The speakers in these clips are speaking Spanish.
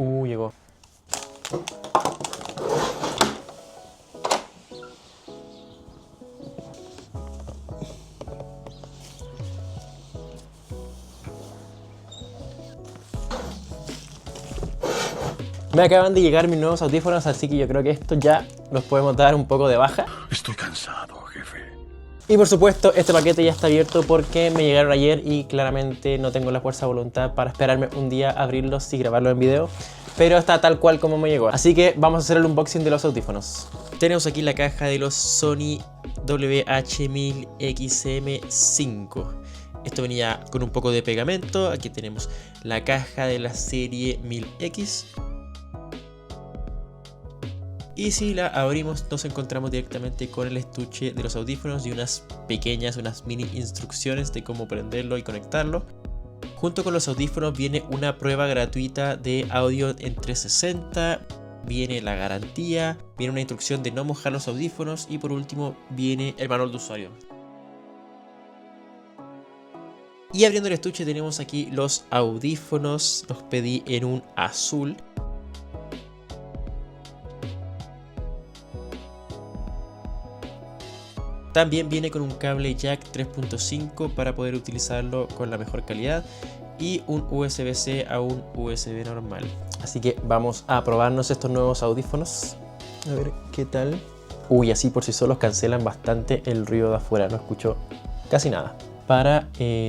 Llegó. Me acaban de llegar mis nuevos audífonos, así que yo creo que esto ya los podemos dar un poco de baja. Estoy cansado, jefe. Y por supuesto, este paquete ya está abierto porque me llegaron ayer y claramente no tengo la fuerza de voluntad para esperarme un día a abrirlos y grabarlos en video. Pero está tal cual como me llegó. Así que vamos a hacer el unboxing de los audífonos. Tenemos aquí la caja de los Sony WH-1000XM5. Esto venía con un poco de pegamento. Aquí tenemos la caja de la serie 1000X. Y si la abrimos nos encontramos directamente con el estuche de los audífonos y unas mini instrucciones de cómo prenderlo y conectarlo. Junto con los audífonos viene una prueba gratuita de audio en 360, viene la garantía, viene una instrucción de no mojar los audífonos y por último viene el manual de usuario. Y abriendo el estuche tenemos aquí los audífonos, los pedí en un azul. También viene con un cable jack 3.5 para poder utilizarlo con la mejor calidad y un USB-C a un USB normal. Así que vamos a probarnos estos nuevos audífonos. A ver qué tal. Así por sí solos cancelan bastante el ruido de afuera, no escucho casi nada. Para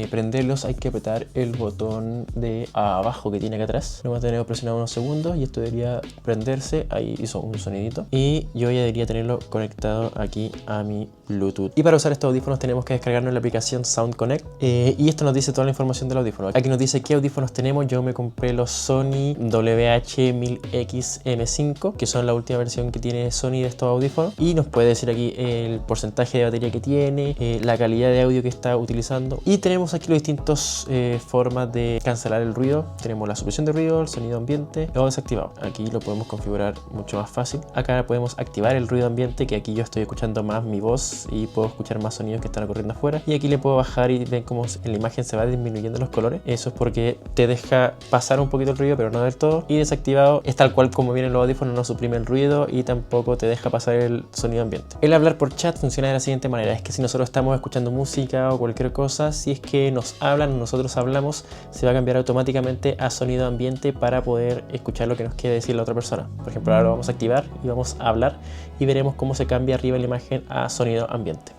prenderlos hay que apretar el botón de abajo que tiene acá atrás. Lo voy a tener presionado unos segundos y esto debería prenderse. Ahí hizo un sonidito. Y yo ya debería tenerlo conectado aquí a mi Bluetooth. Y para usar estos audífonos tenemos que descargarnos la aplicación Sound Connect. Y esto nos dice toda la información del audífono. Aquí nos dice qué audífonos tenemos. Yo me compré los Sony WH-1000XM5, que son la última versión que tiene Sony de estos audífonos. Y nos puede decir aquí el porcentaje de batería que tiene, la calidad de audio que está utilizando. Y tenemos aquí las distintas formas de cancelar el ruido. Tenemos la supresión de ruido, el sonido ambiente o desactivado. Aquí lo podemos configurar mucho más fácil. Acá podemos activar el ruido ambiente, que aquí yo estoy escuchando más mi voz y puedo escuchar más sonidos que están ocurriendo afuera. Y aquí le puedo bajar y ven cómo en la imagen se va disminuyendo los colores. Eso es porque te deja pasar un poquito el ruido, pero no del todo. Y desactivado es tal cual como vienen los audífonos, no suprime el ruido y tampoco te deja pasar el sonido ambiente. El hablar por chat funciona de la siguiente manera. Es que si nosotros estamos escuchando música o cualquier cosa, si es que nos hablan o nosotros hablamos, se va a cambiar automáticamente a sonido ambiente para poder escuchar lo que nos quiere decir la otra persona. Por ejemplo, ahora lo vamos a activar y vamos a hablar y veremos cómo se cambia arriba en la imagen a sonido ambiente.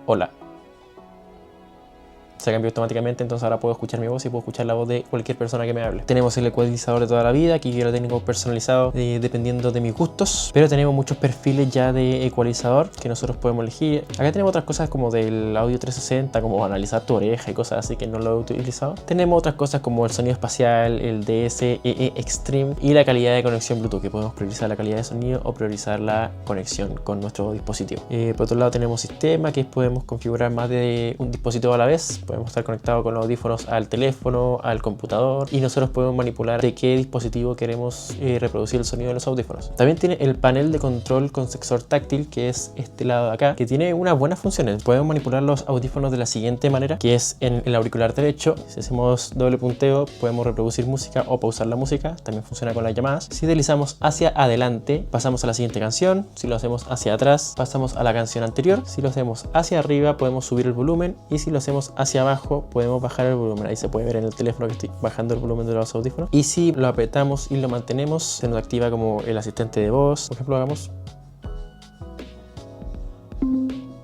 Hola. Se cambió automáticamente, entonces ahora puedo escuchar mi voz y puedo escuchar la voz de cualquier persona que me hable. Tenemos el ecualizador de toda la vida, aquí yo lo tengo personalizado dependiendo de mis gustos, pero tenemos muchos perfiles ya de ecualizador que nosotros podemos elegir. Acá tenemos otras cosas como del audio 360, como analizar tu oreja y cosas así que no lo he utilizado. Tenemos otras cosas como el sonido espacial, el DSEE Extreme y la calidad de conexión Bluetooth, que podemos priorizar la calidad de sonido o priorizar la conexión con nuestro dispositivo. Por otro lado tenemos sistema, que podemos configurar más de un dispositivo a la vez. Podemos estar conectados con los audífonos al teléfono, al computador y nosotros podemos manipular de qué dispositivo queremos reproducir el sonido de los audífonos. También tiene el panel de control con sensor táctil, que es este lado de acá, que tiene unas buenas funciones. Podemos manipular los audífonos de la siguiente manera, que es en el auricular derecho. Si hacemos doble punteo podemos reproducir música o pausar la música. También funciona con las llamadas. Si deslizamos hacia adelante pasamos a la siguiente canción. Si lo hacemos hacia atrás pasamos a la canción anterior. Si lo hacemos hacia arriba podemos subir el volumen y si lo hacemos hacia abajo podemos bajar el volumen. Ahí se puede ver en el teléfono que estoy bajando el volumen de los audífonos. Y si lo apretamos y lo mantenemos, se nos activa como el asistente de voz. Por ejemplo, hagamos.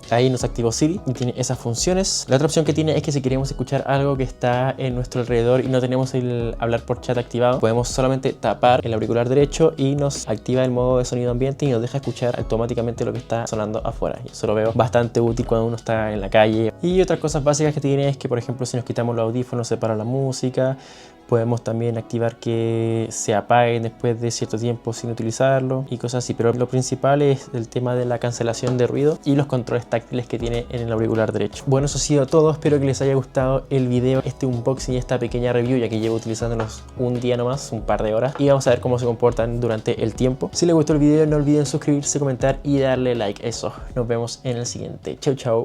Ahí nos activó Siri y tiene esas funciones. La otra opción que tiene es que si queremos escuchar algo que está en nuestro alrededor y no tenemos el hablar por chat activado, podemos solamente tapar el auricular derecho y nos activa el modo de sonido ambiente y nos deja escuchar automáticamente lo que está sonando afuera. Y eso lo veo bastante útil cuando uno está en la calle. Y otras cosas básicas que tiene es que, por ejemplo, si nos quitamos los audífonos se para la música. Podemos también activar que se apaguen después de cierto tiempo sin utilizarlo y cosas así, pero lo principal es el tema de la cancelación de ruido y los controles táctiles que tiene en el auricular derecho. Bueno, eso ha sido todo, espero que les haya gustado el video, este unboxing y esta pequeña review, ya que llevo utilizándolos un día nomás, un par de horas, y vamos a ver cómo se comportan durante el tiempo. Si les gustó el video no olviden suscribirse, comentar y darle like. Eso, nos vemos en el siguiente. Chau chau.